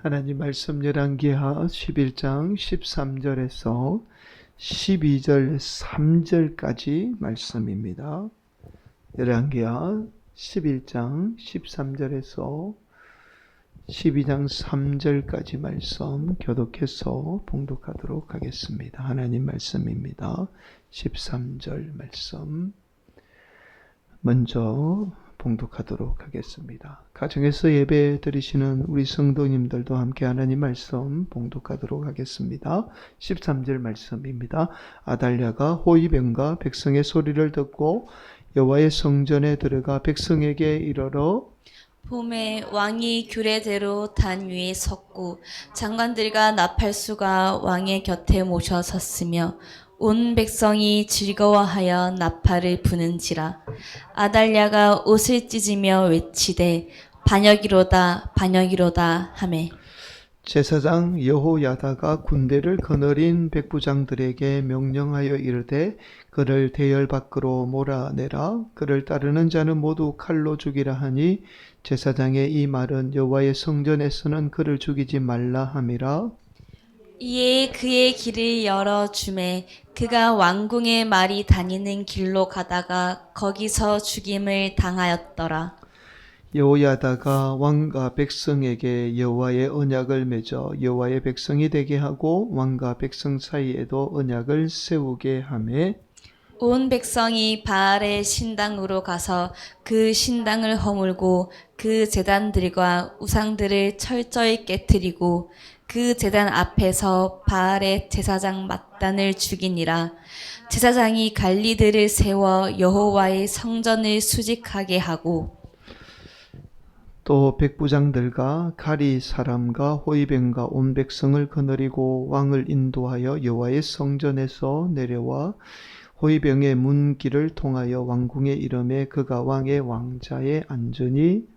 하나님 말씀 열왕기하 11장 13절에서 12절 3절까지 말씀입니다. 열왕기하 11장 13절에서 12장 3절까지 말씀 교독해서 봉독하도록 하겠습니다. 하나님 말씀입니다. 13절 말씀 먼저 봉독하도록 하겠습니다. 가정에서 예배 드리시는 우리 성도님들도 함께 하나님 말씀 봉독하도록 하겠습니다. 13절 말씀입니다. 아달랴가 호위병과 백성의 소리를 듣고 여호와의 성전에 들어가 백성에게 이르러 봄에 왕이 규례대로 단 위에 섰고 장관들과 나팔수가 왕의 곁에 모셔 섰으며 온 백성이 즐거워하여 나팔을 부는지라. 아달랴가 옷을 찢으며 외치되 반역이로다 반역이로다 하매 제사장 여호야다가 군대를 거느린 백부장들에게 명령하여 이르되 그를 대열 밖으로 몰아내라. 그를 따르는 자는 모두 칼로 죽이라 하니 제사장의 이 말은 여호와의 성전에서는 그를 죽이지 말라 함이라. 이에 그의 길을 열어주매 그가 왕궁의 말이 다니는 길로 가다가 거기서 죽임을 당하였더라. 여호야다가 왕과 백성에게 여호와의 언약을 맺어 여호와의 백성이 되게 하고 왕과 백성 사이에도 언약을 세우게 하매 온 백성이 바알의 신당으로 가서 그 신당을 허물고 그 제단들과 우상들을 철저히 깨뜨리고 그 제단 앞에서 바알의 제사장 mat단을 죽이니라. 제사장이 관리들을 세워 여호와의 성전을 수직하게 하고 또 백부장들과 가리 사람과 호위병과 온 백성을 거느리고 왕을 인도하여 여호와의 성전에서 내려와 호위병의 문길을 통하여 왕궁에 이르매 그가 왕의 왕자에 앉으니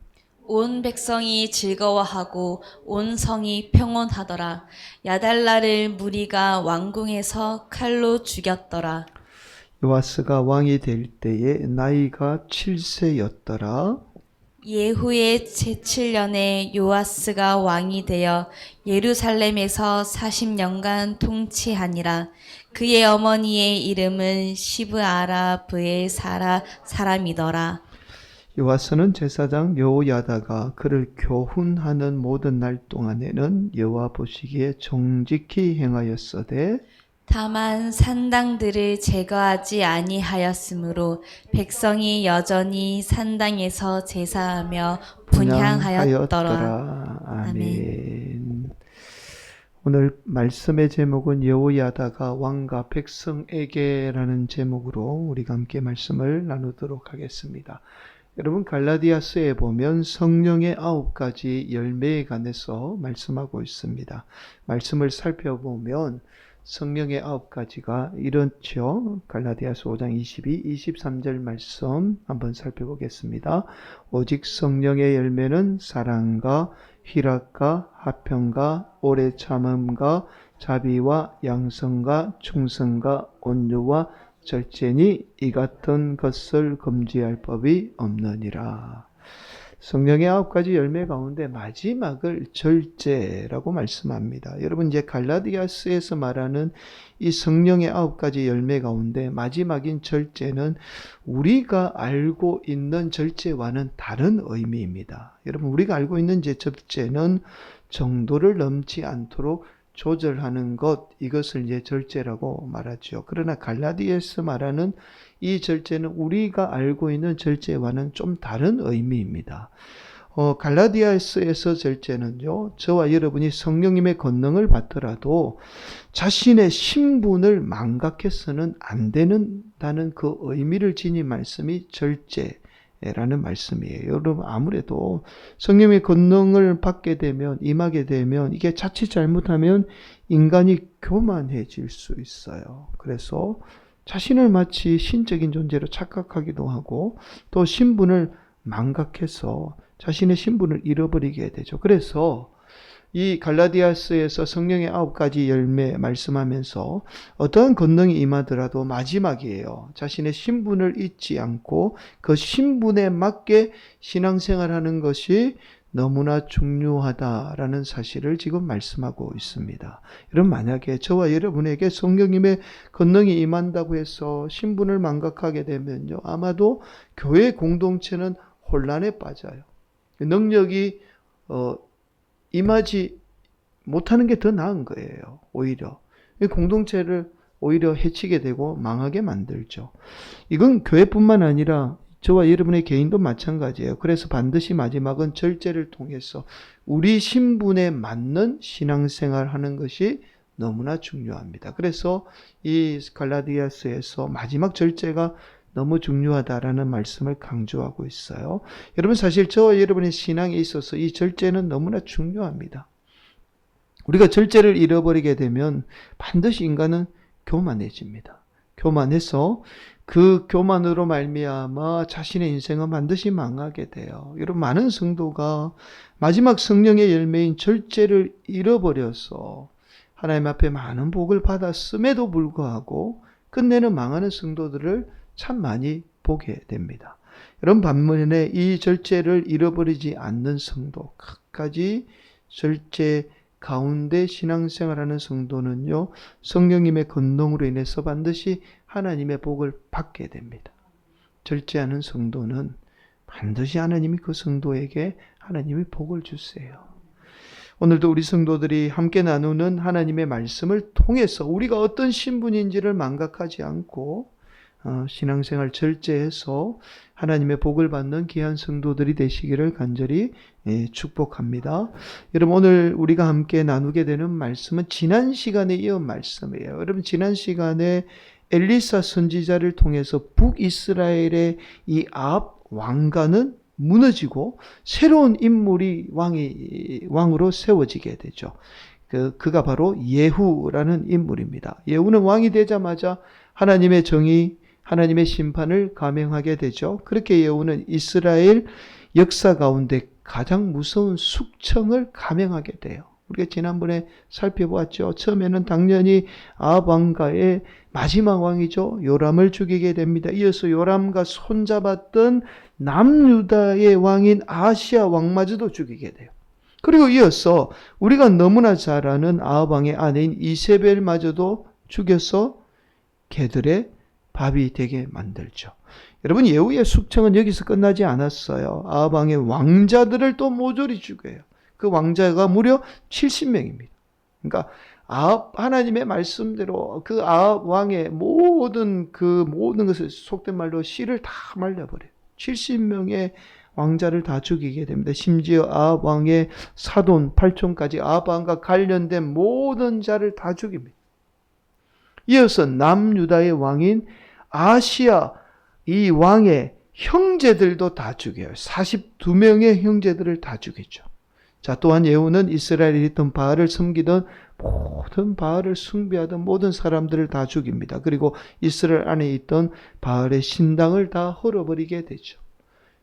온 백성이 즐거워하고 온 성이 평온하더라. 야달라를 무리가 왕궁에서 칼로 죽였더라. 요아스가 왕이 될 때에 나이가 7세였더라. 예후의 제7년에 요아스가 왕이 되어 예루살렘에서 40년간 통치하니라. 그의 어머니의 이름은 시브아라 브엘사라 사람이더라. 요아스는 제사장 여호야다가 그를 교훈하는 모든 날 동안에는 여호와 보시기에 정직히 행하였으되 다만 산당들을 제거하지 아니하였으므로 백성이 여전히 산당에서 제사하며 분향하였더라. 아멘. 오늘 말씀의 제목은 여호야다가 왕과 백성에게라는 제목으로 우리가 함께 말씀을 나누도록 하겠습니다. 여러분 갈라디아서에 보면 성령의 9가지 열매에 관해서 말씀하고 있습니다. 말씀을 살펴보면 성령의 9가지가 이렇죠. 갈라디아서 5장 22, 23절 말씀 한번 살펴보겠습니다. 오직 성령의 열매는 사랑과 희락과 화평과 오래 참음과 자비와 양성과 충성과 온유와 절제니 이 같은 것을 금지할 법이 없느니라. 성령의 9가지 열매 가운데 마지막을 절제라고 말씀합니다. 여러분 이제 갈라디아서에서 말하는 이 성령의 9가지 열매 가운데 마지막인 절제는 우리가 알고 있는 절제와는 다른 의미입니다. 여러분 우리가 알고 있는 절제는 정도를 넘지 않도록 조절하는 것, 이것을 이제 절제라고 말하죠. 그러나 갈라디아서 말하는 이 절제는 우리가 알고 있는 절제와는 좀 다른 의미입니다. 갈라디아서에서 절제는요, 저와 여러분이 성령님의 권능을 받더라도 자신의 신분을 망각해서는 안 된다는 그 의미를 지닌 말씀이 절제라는 말씀이에요. 여러분 아무래도 성령의 권능을 받게 되면 임하게 되면 이게 자칫 잘못하면 인간이 교만해질 수 있어요. 그래서 자신을 마치 신적인 존재로 착각하기도 하고 또 신분을 망각해서 자신의 신분을 잃어버리게 되죠. 그래서 이 갈라디아서에서 성령의 9가지 열매 말씀하면서 어떠한 권능이 임하더라도 마지막이에요. 자신의 신분을 잊지 않고 그 신분에 맞게 신앙생활하는 것이 너무나 중요하다라는 사실을 지금 말씀하고 있습니다. 여러분, 만약에 저와 여러분에게 성령님의 권능이 임한다고 해서 신분을 망각하게 되면요, 아마도 교회 공동체는 혼란에 빠져요. 능력이 임하지 못하는 게 더 나은 거예요. 오히려 공동체를 오히려 해치게 되고 망하게 만들죠. 이건 교회뿐만 아니라 저와 여러분의 개인도 마찬가지예요. 그래서 반드시 마지막은 절제를 통해서 우리 신분에 맞는 신앙생활 하는 것이 너무나 중요합니다. 그래서 이 갈라디아서에서 마지막 절제가 너무 중요하다라는 말씀을 강조하고 있어요. 여러분, 사실 저와 여러분의 신앙에 있어서 이 절제는 너무나 중요합니다. 우리가 절제를 잃어버리게 되면 반드시 인간은 교만해집니다. 교만해서 그 교만으로 말미암아 자신의 인생은 반드시 망하게 돼요. 여러분, 많은 성도가 마지막 성령의 열매인 절제를 잃어버려서 하나님 앞에 많은 복을 받았음에도 불구하고 끝내는 망하는 성도들을 참 많이 보게 됩니다. 여러분, 반면에 이 절제를 잃어버리지 않는 성도, 끝까지 절제 가운데 신앙생활하는 성도는요, 성령님의 권능으로 인해서 반드시 하나님의 복을 받게 됩니다. 절제하는 성도는 반드시 하나님이 그 성도에게 하나님의 복을 주세요. 오늘도 우리 성도들이 함께 나누는 하나님의 말씀을 통해서 우리가 어떤 신분인지를 망각하지 않고 신앙생활 절제해서 하나님의 복을 받는 귀한 성도들이 되시기를 간절히 축복합니다. 여러분, 오늘 우리가 함께 나누게 되는 말씀은 지난 시간에 이은 말씀이에요. 여러분, 지난 시간에 엘리사 선지자를 통해서 북이스라엘의 이 아합 왕가는 무너지고 새로운 인물이 왕으로 세워지게 되죠. 그가 바로 예후라는 인물입니다. 예후는 왕이 되자마자 하나님의 정의, 하나님의 심판을 감행하게 되죠. 그렇게 예후는 이스라엘 역사 가운데 가장 무서운 숙청을 감행하게 돼요. 우리가 지난번에 살펴보았죠. 처음에는 당연히 아합 왕가의 마지막 왕이죠. 요람을 죽이게 됩니다. 이어서 요람과 손잡았던 남유다의 왕인 아하시야 왕마저도 죽이게 돼요. 그리고 이어서 우리가 너무나 잘 아는 아합 왕의 아내인 이세벨마저도 죽여서 개들의 밥이 되게 만들죠. 여러분, 예후의 숙청은 여기서 끝나지 않았어요. 아합 왕의 왕자들을 또 모조리 죽여요. 그 왕자가 무려 70명입니다. 그러니까 하나님의 말씀대로 그 아합 왕의 모든 것을 속된 말로 씨를 다 말려버려요. 70명의 왕자를 다 죽이게 됩니다. 심지어 아합 왕의 사돈 8촌까지 아합 왕과 관련된 모든 자를 다 죽입니다. 이어서 남유다의 왕인 아시아 이 왕의 형제들도 다 죽여요. 42명의 형제들을 다 죽이죠. 자, 또한 예후는 이스라엘에 있던 바알을 섬기던 모든 바알을 숭배하던 모든 사람들을 다 죽입니다. 그리고 이스라엘 안에 있던 바알의 신당을 다 헐어버리게 되죠.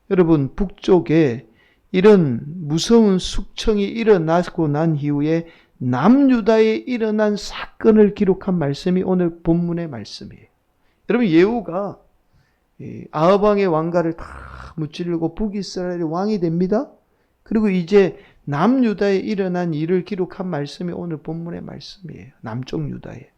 여러분, 북쪽에 이런 무서운 숙청이 일어나고 난 이후에 남유다에 일어난 사건을 기록한 말씀이 오늘 본문의 말씀이에요. 여러분, 예후가 아합 왕의 왕가를 다 무찌르고 북이스라엘의 왕이 됩니다. 그리고 이제 남유다에 일어난 일을 기록한 말씀이 오늘 본문의 말씀이에요. 남쪽 유다에.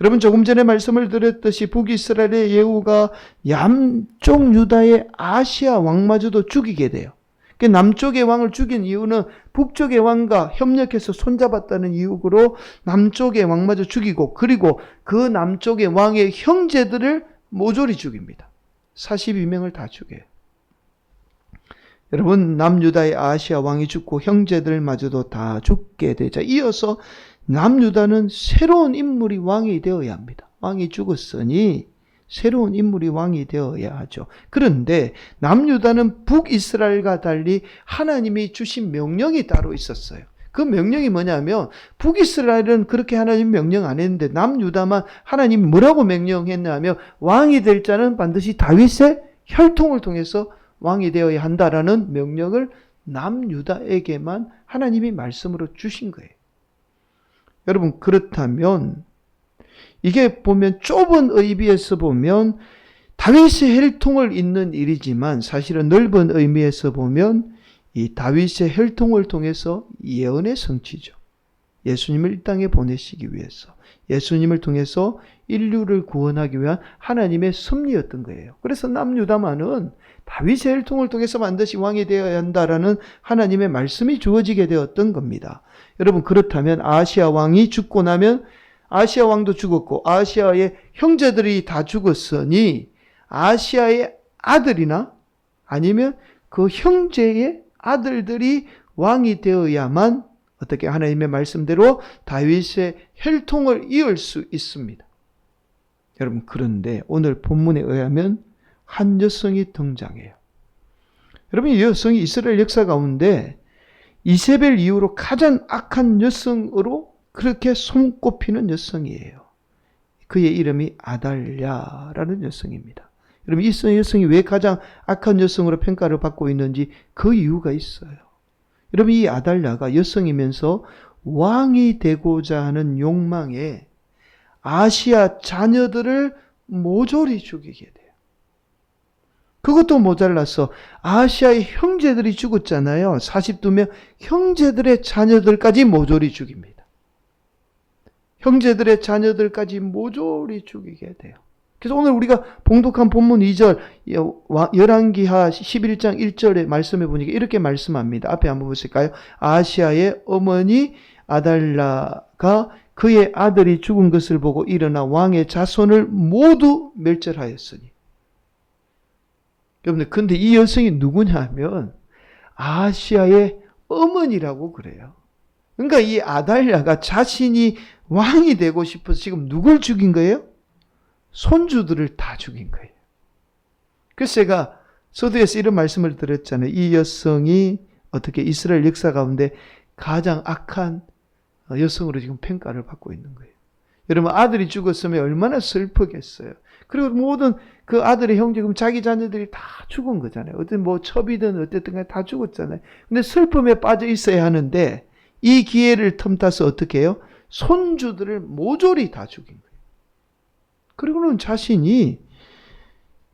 여러분, 조금 전에 말씀을 드렸듯이 북이스라엘의 예후가 남쪽 유다의 아시아 왕마저도 죽이게 돼요. 남쪽의 왕을 죽인 이유는 북쪽의 왕과 협력해서 손잡았다는 이유로 남쪽의 왕마저 죽이고, 그리고 그 남쪽의 왕의 형제들을 모조리 죽입니다. 42명을 다 죽여요. 여러분, 남유다의 아시아 왕이 죽고 형제들마저도 다 죽게 되자 이어서 남유다는 새로운 인물이 왕이 되어야 합니다. 왕이 죽었으니 새로운 인물이 왕이 되어야 하죠. 그런데 남유다는 북이스라엘과 달리 하나님이 주신 명령이 따로 있었어요. 그 명령이 뭐냐면, 북이스라엘은 그렇게 하나님 명령 안 했는데 남유다만 하나님 뭐라고 명령했냐면, 왕이 될 자는 반드시 다윗의 혈통을 통해서 왕이 되어야 한다라는 명령을 남유다에게만 하나님이 말씀으로 주신 거예요. 여러분, 그렇다면 이게 보면 좁은 의미에서 보면 다윗의 혈통을 잇는 일이지만 사실은 넓은 의미에서 보면 이 다윗의 혈통을 통해서 예언의 성취죠. 예수님을 이 땅에 보내시기 위해서, 예수님을 통해서 인류를 구원하기 위한 하나님의 섭리였던 거예요. 그래서 남유다만은 다윗의 혈통을 통해서 반드시 왕이 되어야 한다라는 하나님의 말씀이 주어지게 되었던 겁니다. 여러분, 그렇다면 아하시아 왕이 죽고 나면 아하시아 왕도 죽었고 아하시아의 형제들이 다 죽었으니 아하시아의 아들이나 아니면 그 형제의 아들들이 왕이 되어야만 어떻게 하나님의 말씀대로 다윗의 혈통을 이을 수 있습니다. 여러분, 그런데 오늘 본문에 의하면 한 여성이 등장해요. 여러분, 이 여성이 이스라엘 역사 가운데 이세벨 이후로 가장 악한 여성으로 그렇게 손꼽히는 여성이에요. 그의 이름이 아달랴라는 여성입니다. 여러분, 이 여성이 왜 가장 악한 여성으로 평가를 받고 있는지 그 이유가 있어요. 여러분, 이 아달랴가 여성이면서 왕이 되고자 하는 욕망에 아시아 자녀들을 모조리 죽이게 돼요. 그것도 모자라서 아시아의 형제들이 죽었잖아요. 42명 형제들의 자녀들까지 모조리 죽입니다. 형제들의 자녀들까지 모조리 죽이게 돼요. 그래서 오늘 우리가 봉독한 본문 2절 열왕기하 11장 1절의 말씀해 보니까 이렇게 말씀합니다. 앞에 한번 보실까요? 아시아의 어머니 아달랴가 그의 아들이 죽은 것을 보고 일어나 왕의 자손을 모두 멸절하였으니. 여러분들, 근데 이 여성이 누구냐 하면 아시아의 어머니라고 그래요. 그러니까 이 아달랴가 자신이 왕이 되고 싶어서 지금 누굴 죽인 거예요? 손주들을 다 죽인 거예요. 그래서 제가 서두에서 이런 말씀을 드렸잖아요. 이 여성이 어떻게 이스라엘 역사 가운데 가장 악한 여성으로 지금 평가를 받고 있는 거예요. 여러분, 아들이 죽었으면 얼마나 슬프겠어요. 그리고 모든 그 아들의 형제, 그럼 자기 자녀들이 다 죽은 거잖아요. 어떤 뭐 첩이든 어쨌든 간에 다 죽었잖아요. 근데 슬픔에 빠져 있어야 하는데 이 기회를 틈타서 어떻게 해요? 손주들을 모조리 다 죽인 거예요. 그리고는 자신이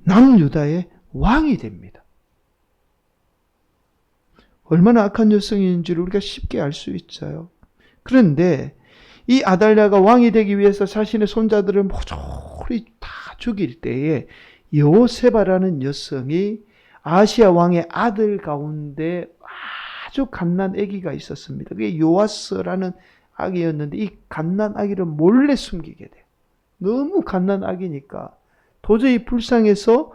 남유다의 왕이 됩니다. 얼마나 악한 여성인지를 우리가 쉽게 알 수 있어요. 그런데 이 아달랴가 왕이 되기 위해서 자신의 손자들을 모조리 다 죽일 때에 여호세바라는 여성이 아시아 왕의 아들 가운데 아주 갓난 아기가 있었습니다. 그게 요아스라는 아기였는데 이 갓난 아기를 몰래 숨기게 돼요. 너무 갓난 아기니까 도저히 불쌍해서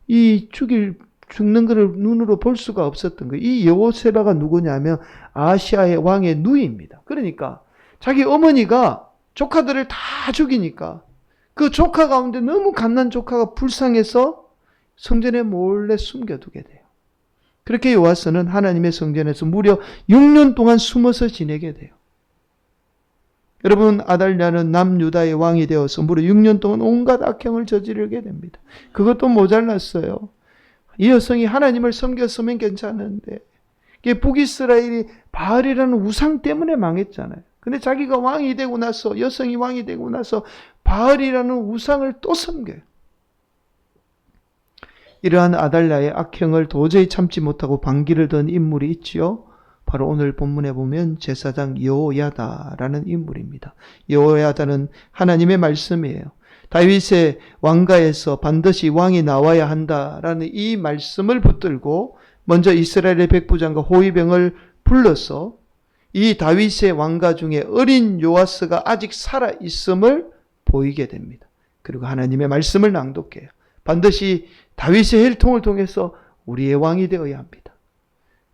이 죽는 것을 눈으로 볼 수가 없었던 거예요. 이 여호세바가 누구냐면 아시아의 왕의 누이입니다. 그러니까 자기 어머니가 조카들을 다 죽이니까 그 조카 가운데 너무 갓난 조카가 불쌍해서 성전에 몰래 숨겨두게 돼요. 그렇게 요아스는 하나님의 성전에서 무려 6년 동안 숨어서 지내게 돼요. 여러분, 아달랴는 남유다의 왕이 되어서 무려 6년 동안 온갖 악행을 저지르게 됩니다. 그것도 모자랐어요. 이 여성이 하나님을 섬겼으면 괜찮은데 북이스라엘이 바알이라는 우상 때문에 망했잖아요. 근데 자기가 왕이 되고 나서, 여성이 왕이 되고 나서 바알이라는 우상을 또 섬겨요. 이러한 아달랴의 악행을 도저히 참지 못하고 반기를 든 인물이 있지요. 바로 오늘 본문에 보면 제사장 여호야다라는 인물입니다. 여호야다는 하나님의 말씀이에요. 다윗의 왕가에서 반드시 왕이 나와야 한다라는 이 말씀을 붙들고 먼저 이스라엘의 백부장과 호위병을 불러서 이 다윗의 왕가 중에 어린 요아스가 아직 살아있음을 보이게 됩니다. 그리고 하나님의 말씀을 낭독해요. 반드시 다윗의 혈통을 통해서 우리의 왕이 되어야 합니다.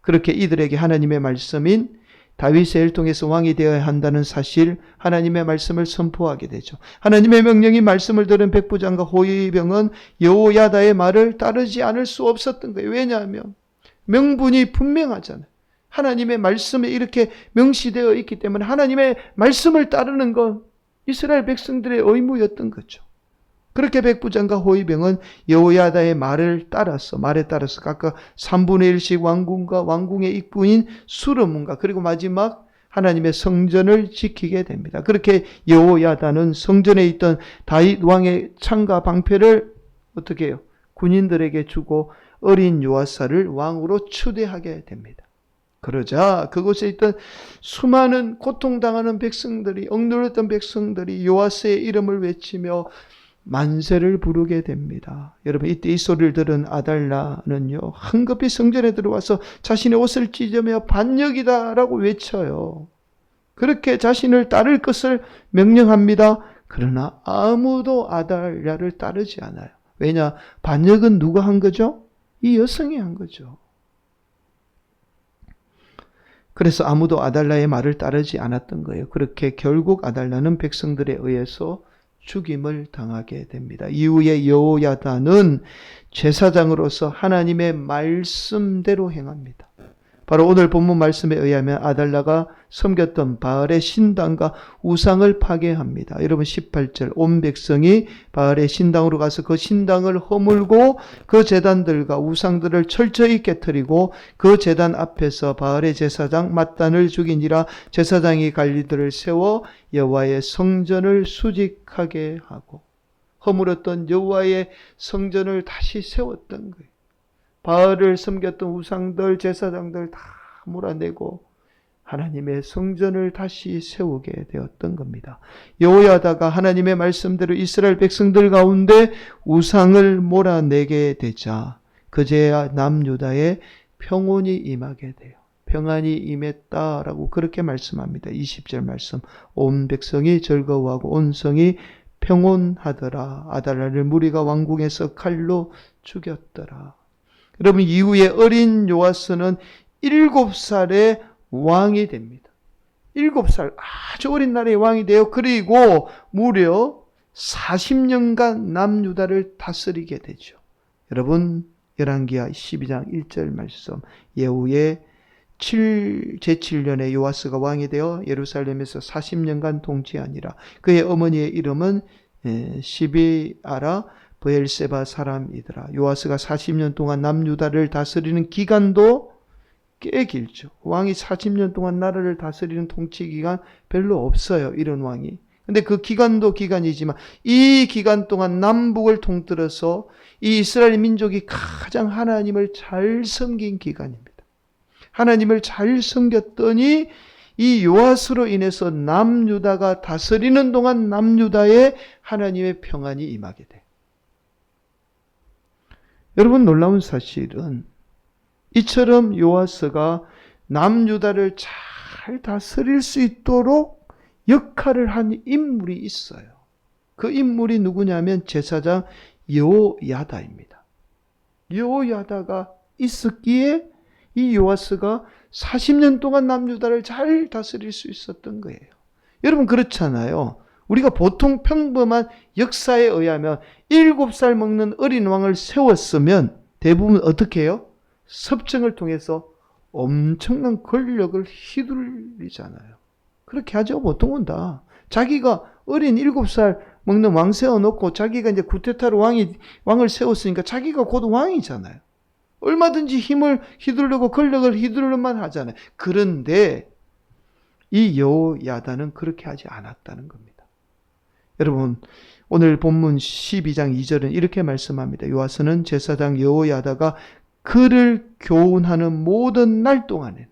그렇게 이들에게 하나님의 말씀인 다윗의 혈통에서 왕이 되어야 한다는 사실, 하나님의 말씀을 선포하게 되죠. 하나님의 명령인 말씀을 들은 백부장과 호위병은 여호야다의 말을 따르지 않을 수 없었던 거예요. 왜냐하면 명분이 분명하잖아요. 하나님의 말씀에 이렇게 명시되어 있기 때문에 하나님의 말씀을 따르는 건 이스라엘 백성들의 의무였던 거죠. 그렇게 백부장과 호위병은 여호야다의 말에 따라서 각각 3분의 1씩 왕궁과 왕궁의 입구인 수르문과 그리고 마지막 하나님의 성전을 지키게 됩니다. 그렇게 여호야다는 성전에 있던 다윗 왕의 창과 방패를 어떻게 해요? 군인들에게 주고 어린 요아스를 왕으로 추대하게 됩니다. 그러자 그곳에 있던 수많은 고통당하는 백성들이, 억눌렸던 백성들이 요아스의 이름을 외치며 만세를 부르게 됩니다. 여러분, 이때 이 소리를 들은 아달라는요, 황급히 성전에 들어와서 자신의 옷을 찢으며 반역이다라고 외쳐요. 그렇게 자신을 따를 것을 명령합니다. 그러나 아무도 아달랴를 따르지 않아요. 왜냐? 반역은 누가 한 거죠? 이 여성이 한 거죠. 그래서 아무도 아달랴의 말을 따르지 않았던 거예요. 그렇게 결국 아달랴는 백성들에 의해서 죽임을 당하게 됩니다. 이후에 여호야다는 제사장으로서 하나님의 말씀대로 행합니다. 바로 오늘 본문 말씀에 의하면 아달랴가 섬겼던 바알의 신당과 우상을 파괴합니다. 여러분 18절, 온 백성이 바알의 신당으로 가서 그 신당을 허물고 그 제단들과 우상들을 철저히 깨뜨리고 그 제단 앞에서 바알의 제사장 맏단을 죽이니라. 제사장이 관리들을 세워 여호와의 성전을 수직하게 하고 허물었던 여호와의 성전을 다시 세웠던 거예요. 바알을 섬겼던 우상들, 제사장들 다 몰아내고 하나님의 성전을 다시 세우게 되었던 겁니다. 여호야다가 하나님의 말씀대로 이스라엘 백성들 가운데 우상을 몰아내게 되자 그제야 남유다에 평온이 임하게 돼요. 평안이 임했다라고 그렇게 말씀합니다. 20절 말씀, 온 백성이 즐거워하고 온 성이 평온하더라. 아달랴를 무리가 왕궁에서 칼로 죽였더라. 여러분, 이후에 어린 요아스는 7살의 왕이 됩니다. 7살, 아주 어린 나이에 왕이 돼요. 그리고 무려 40년간 남유다를 다스리게 되죠. 여러분, 열왕기하 12장 1절 말씀, 예후의 제7년에 요아스가 왕이 되어 예루살렘에서 40년간 통치하니라. 그의 어머니의 이름은 시비아라 브엘세바 사람이더라. 요아스가 40년 동안 남유다를 다스리는 기간도 꽤 길죠. 왕이 40년 동안 나라를 다스리는 통치 기간 별로 없어요. 이런 왕이. 근데 그 기간도 기간이지만 이 기간 동안 남북을 통틀어서 이 이스라엘 민족이 가장 하나님을 잘 섬긴 기간입니다. 하나님을 잘 섬겼더니 이 요아스로 인해서 남유다가 다스리는 동안 남유다에 하나님의 평안이 임하게 돼요. 여러분, 놀라운 사실은 이처럼 요아스가 남유다를 잘 다스릴 수 있도록 역할을 한 인물이 있어요. 그 인물이 누구냐면 제사장 여호야다입니다. 여호야다가 있었기에 이 요아스가 40년 동안 남유다를 잘 다스릴 수 있었던 거예요. 여러분, 그렇잖아요. 우리가 보통 평범한 역사에 의하면 7살 먹는 어린 왕을 세웠으면 대부분 어떻게 해요? 섭정을 통해서 엄청난 권력을 휘둘리잖아요. 그렇게 하죠. 보통은 다. 자기가 어린 7살 먹는 왕 세워놓고 자기가 이제 구테타로 왕을 세웠으니까 자기가 곧 왕이잖아요. 얼마든지 힘을 휘두르고 권력을 휘두르만 하잖아요. 그런데 이 여호야다는 그렇게 하지 않았다는 겁니다. 여러분, 오늘 본문 12장 2절은 이렇게 말씀합니다. 요아스는 제사장 여호야다가 그를 교훈하는 모든 날 동안에는,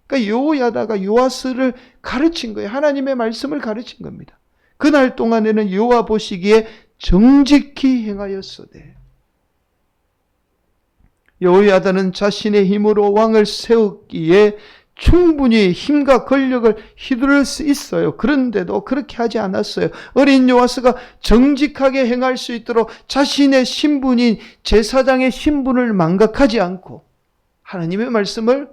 그러니까 여호야다가 요아스를 가르친 거예요. 하나님의 말씀을 가르친 겁니다. 그날 동안에는 여호와 보시기에 정직히 행하였으되, 여호야다는 자신의 힘으로 왕을 세웠기에 충분히 힘과 권력을 휘두를 수 있어요. 그런데도 그렇게 하지 않았어요. 어린 요아스가 정직하게 행할 수 있도록 자신의 신분인 제사장의 신분을 망각하지 않고 하나님의 말씀을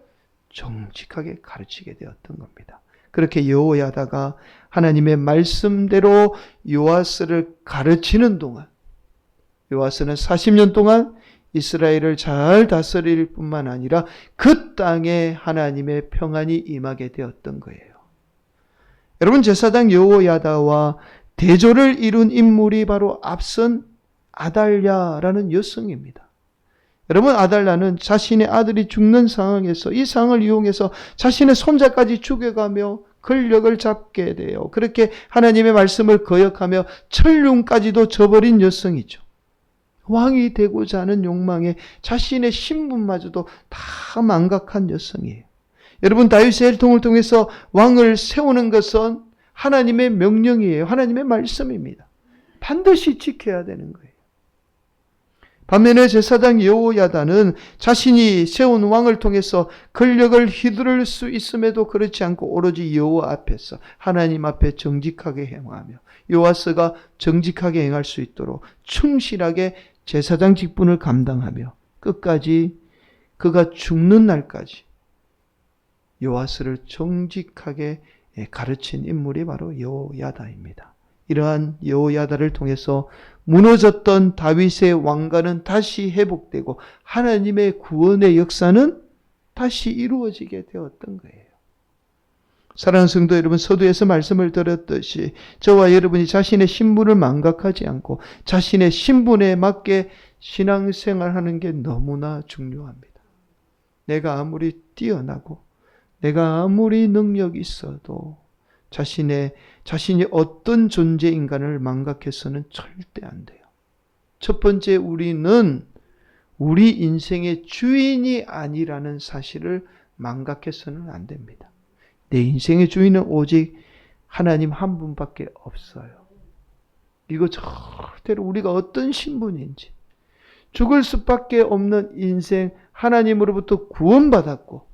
정직하게 가르치게 되었던 겁니다. 그렇게 여호야다가 하나님의 말씀대로 요아스를 가르치는 동안 요아스는 40년 동안 이스라엘을 잘 다스릴 뿐만 아니라 그 땅에 하나님의 평안이 임하게 되었던 거예요. 여러분, 제사장 여호야다와 대조를 이룬 인물이 바로 앞선 아달랴라는 여성입니다. 여러분, 아달랴는 자신의 아들이 죽는 상황에서 이 상황을 이용해서 자신의 손자까지 죽여가며 권력을 잡게 돼요. 그렇게 하나님의 말씀을 거역하며 천륜까지도 저버린 여성이죠. 왕이 되고자 하는 욕망에 자신의 신분마저도 다 망각한 여성이에요. 여러분, 다윗의 혈통을 통해서 왕을 세우는 것은 하나님의 명령이에요. 하나님의 말씀입니다. 반드시 지켜야 되는 거예요. 반면에 제사장 여호야다는 자신이 세운 왕을 통해서 권력을 휘두를 수 있음에도 그렇지 않고 오로지 여호와 앞에서 하나님 앞에 정직하게 행하며 요아스가 정직하게 행할 수 있도록 충실하게 제사장 직분을 감당하며 끝까지 그가 죽는 날까지 요아스를 정직하게 가르친 인물이 바로 여호야다입니다. 이러한 여호야다를 통해서 무너졌던 다윗의 왕가는 다시 회복되고 하나님의 구원의 역사는 다시 이루어지게 되었던 거예요. 사랑하는 성도 여러분, 서두에서 말씀을 드렸듯이 저와 여러분이 자신의 신분을 망각하지 않고 자신의 신분에 맞게 신앙생활하는 게 너무나 중요합니다. 내가 아무리 뛰어나고 내가 아무리 능력이 있어도 자신이 어떤 존재인가를 망각해서는 절대 안 돼요. 첫 번째, 우리는 우리 인생의 주인이 아니라는 사실을 망각해서는 안 됩니다. 내 인생의 주인은 오직 하나님 한 분밖에 없어요. 이거 절대로 우리가 어떤 신분인지, 죽을 수밖에 없는 인생, 하나님으로부터 구원받았고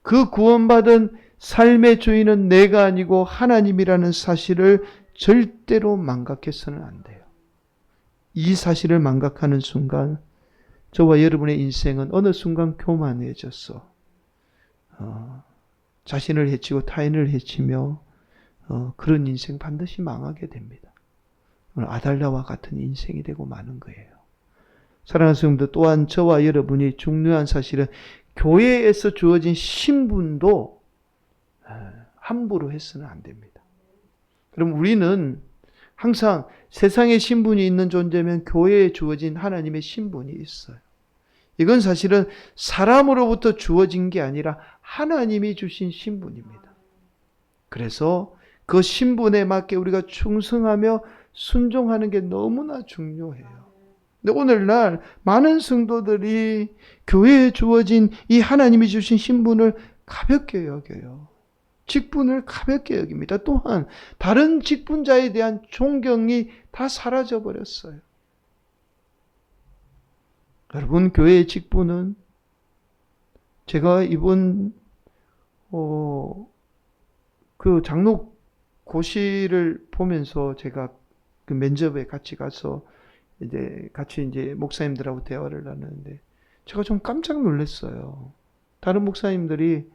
그 구원받은 삶의 주인은 내가 아니고 하나님이라는 사실을 절대로 망각해서는 안 돼요. 이 사실을 망각하는 순간 저와 여러분의 인생은 어느 순간 교만해졌어. 자신을 해치고 타인을 해치며 그런 인생 반드시 망하게 됩니다. 아달랴와 같은 인생이 되고 마는 거예요. 사랑하는 성도, 또한 저와 여러분이 중요한 사실은 교회에서 주어진 신분도 함부로 해서는 안 됩니다. 그럼 우리는 항상 세상에 신분이 있는 존재면 교회에 주어진 하나님의 신분이 있어요. 이건 사실은 사람으로부터 주어진 게 아니라 하나님이 주신 신분입니다. 그래서 그 신분에 맞게 우리가 충성하며 순종하는 게 너무나 중요해요. 근데 오늘날 많은 성도들이 교회에 주어진 이 하나님이 주신 신분을 가볍게 여겨요. 직분을 가볍게 여깁니다. 또한 다른 직분자에 대한 존경이 다 사라져 버렸어요. 여러분, 교회의 직분은 제가 이번 그 장로고시를 보면서 제가 그 면접에 같이 가서 같이 목사님들하고 대화를 나누는데 제가 좀 깜짝 놀랐어요. 다른 목사님들이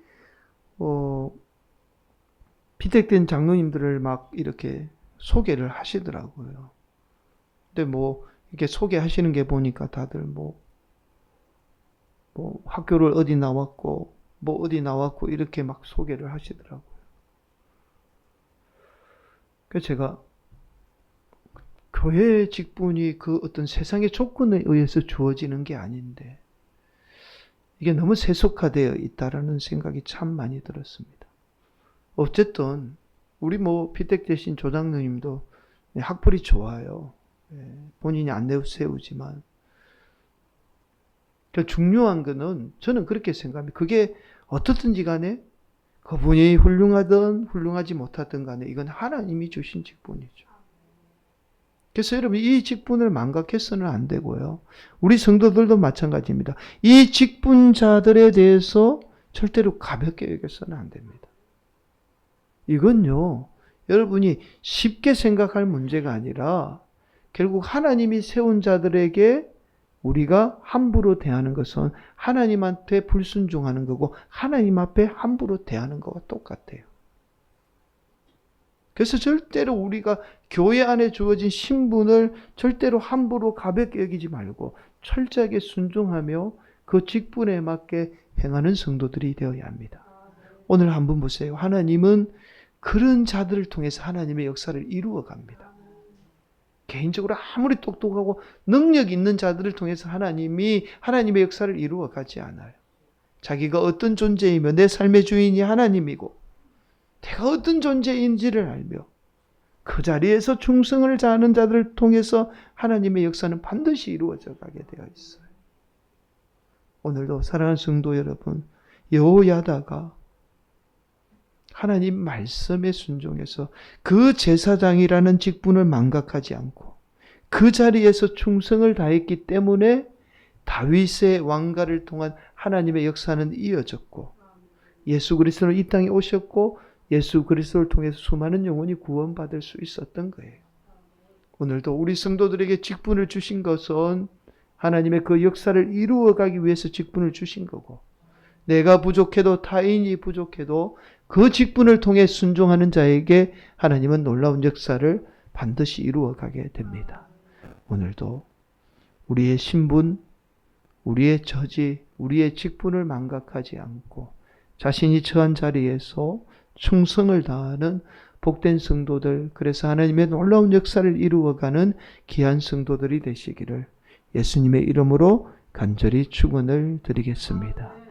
피택된 장로님들을 막 이렇게 소개를 하시더라고요. 근데 이렇게 소개하시는 게 보니까 다들 학교를 어디 나왔고 어디 나왔고 이렇게 막 소개를 하시더라고요. 그래서 제가 교회의 직분이 그 어떤 세상의 조건에 의해서 주어지는 게 아닌데 이게 너무 세속화되어 있다라는 생각이 참 많이 들었습니다. 어쨌든 우리 피택 대신 조장로님도 학벌이 좋아요. 본인이 안 내세우지만 중요한 거는 저는 그렇게 생각합니다. 그게 어떻든지 간에 그분이 훌륭하든 훌륭하지 못하든 간에 이건 하나님이 주신 직분이죠. 그래서 여러분, 이 직분을 망각해서는 안 되고요. 우리 성도들도 마찬가지입니다. 이 직분자들에 대해서 절대로 가볍게 여겨서는 안 됩니다. 이건요, 여러분이 쉽게 생각할 문제가 아니라 결국 하나님이 세운 자들에게 우리가 함부로 대하는 것은 하나님한테 불순종하는 거고 하나님 앞에 함부로 대하는 것과 똑같아요. 그래서 절대로 우리가 교회 안에 주어진 신분을 절대로 함부로 가볍게 여기지 말고 철저하게 순종하며 그 직분에 맞게 행하는 성도들이 되어야 합니다. 오늘 한번 보세요. 하나님은 그런 자들을 통해서 하나님의 역사를 이루어 갑니다. 개인적으로 아무리 똑똑하고 능력 있는 자들을 통해서 하나님의 역사를 이루어 가지 않아요. 자기가 어떤 존재이며 내 삶의 주인이 하나님이고 내가 어떤 존재인지를 알며 그 자리에서 충성을 다하는 자들을 통해서 하나님의 역사는 반드시 이루어져 가게 되어 있어요. 오늘도 사랑하는 성도 여러분, 여호야다가 하나님 말씀에 순종해서 그 제사장이라는 직분을 망각하지 않고 그 자리에서 충성을 다했기 때문에 다윗의 왕가를 통한 하나님의 역사는 이어졌고 예수 그리스도는 이 땅에 오셨고 예수 그리스도를 통해서 수많은 영혼이 구원받을 수 있었던 거예요. 오늘도 우리 성도들에게 직분을 주신 것은 하나님의 그 역사를 이루어가기 위해서 직분을 주신 거고 내가 부족해도 타인이 부족해도 그 직분을 통해 순종하는 자에게 하나님은 놀라운 역사를 반드시 이루어가게 됩니다. 오늘도 우리의 신분, 우리의 처지, 우리의 직분을 망각하지 않고 자신이 처한 자리에서 충성을 다하는 복된 성도들, 그래서 하나님의 놀라운 역사를 이루어가는 귀한 성도들이 되시기를 예수님의 이름으로 간절히 축원을 드리겠습니다.